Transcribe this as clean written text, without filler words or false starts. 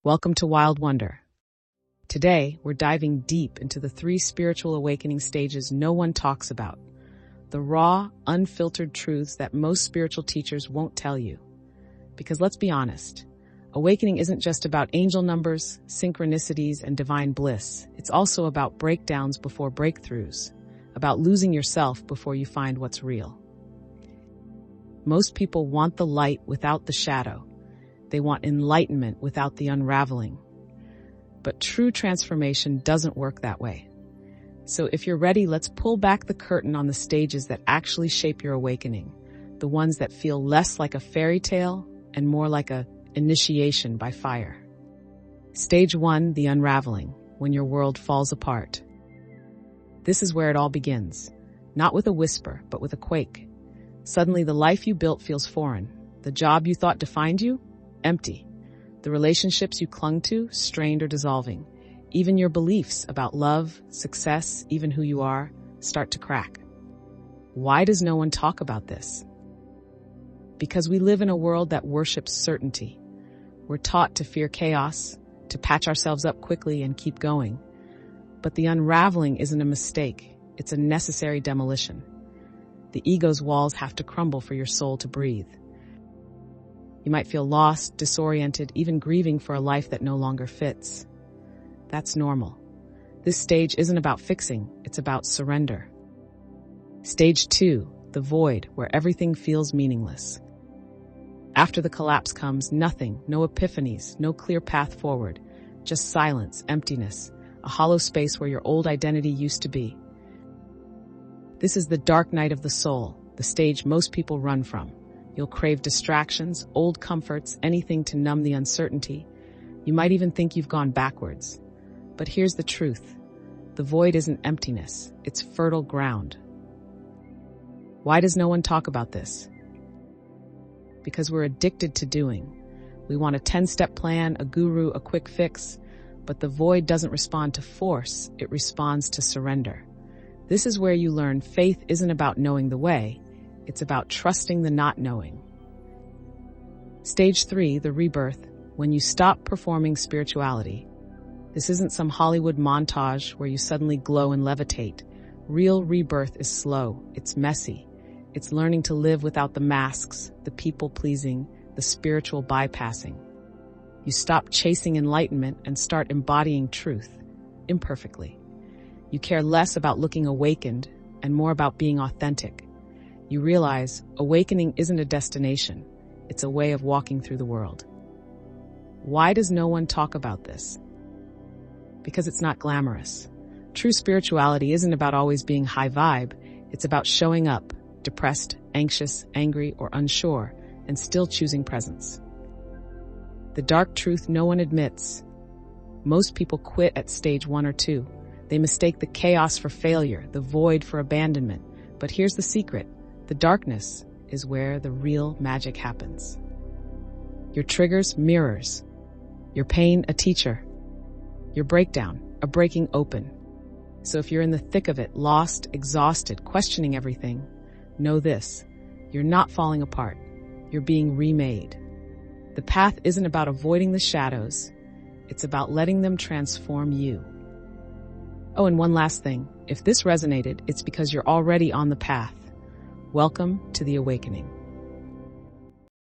Welcome to Wild Wonder. Today, we're diving deep into the 3 spiritual awakening stages no one talks about. The raw, unfiltered truths that most spiritual teachers won't tell you. Because let's be honest, awakening isn't just about angel numbers, synchronicities, and divine bliss. It's also about breakdowns before breakthroughs, about losing yourself before you find what's real. Most people want the light without the shadow. They want enlightenment without the unraveling. But true transformation doesn't work that way. So if you're ready, let's pull back the curtain on the stages that actually shape your awakening, the ones that feel less like a fairy tale and more like a initiation by fire. Stage 1, the unraveling, when your world falls apart. This is where it all begins, not with a whisper, but with a quake. Suddenly, the life you built feels foreign. The job you thought defined you? Empty. The relationships you clung to, strained or dissolving. Even your beliefs about love, success, even who you are, start to crack. Why does no one talk about this? Because we live in a world that worships certainty. We're taught to fear chaos, to patch ourselves up quickly and keep going. But the unraveling isn't a mistake. It's a necessary demolition. The ego's walls have to crumble for your soul to breathe. You might feel lost, disoriented, even grieving for a life that no longer fits. That's normal. This stage isn't about fixing, it's about surrender. Stage 2, the void, where everything feels meaningless. After the collapse comes nothing, no epiphanies, no clear path forward, just silence, emptiness, a hollow space where your old identity used to be. This is the dark night of the soul, the stage most people run from. You'll crave distractions, old comforts, anything to numb the uncertainty. You might even think you've gone backwards. But here's the truth. The void isn't emptiness, it's fertile ground. Why does no one talk about this? Because we're addicted to doing. We want a 10-step plan, a guru, a quick fix. But the void doesn't respond to force, it responds to surrender. This is where you learn faith isn't about knowing the way, it's about trusting the not knowing. Stage 3, the rebirth, when you stop performing spirituality. This isn't some Hollywood montage where you suddenly glow and levitate. Real rebirth is slow, it's messy. It's learning to live without the masks, the people-pleasing, the spiritual bypassing. You stop chasing enlightenment and start embodying truth, imperfectly. You care less about looking awakened and more about being authentic. You realize awakening isn't a destination, it's a way of walking through the world. Why does no one talk about this? Because it's not glamorous. True spirituality isn't about always being high vibe, it's about showing up, depressed, anxious, angry, or unsure, and still choosing presence. The dark truth no one admits. Most people quit at stage 1 or 2. They mistake the chaos for failure, the void for abandonment. But here's the secret. The darkness is where the real magic happens. Your triggers, mirrors. Your pain, a teacher. Your breakdown, a breaking open. So if you're in the thick of it, lost, exhausted, questioning everything, know this. You're not falling apart. You're being remade. The path isn't about avoiding the shadows. It's about letting them transform you. Oh, and one last thing. If this resonated, it's because you're already on the path. Welcome to the awakening.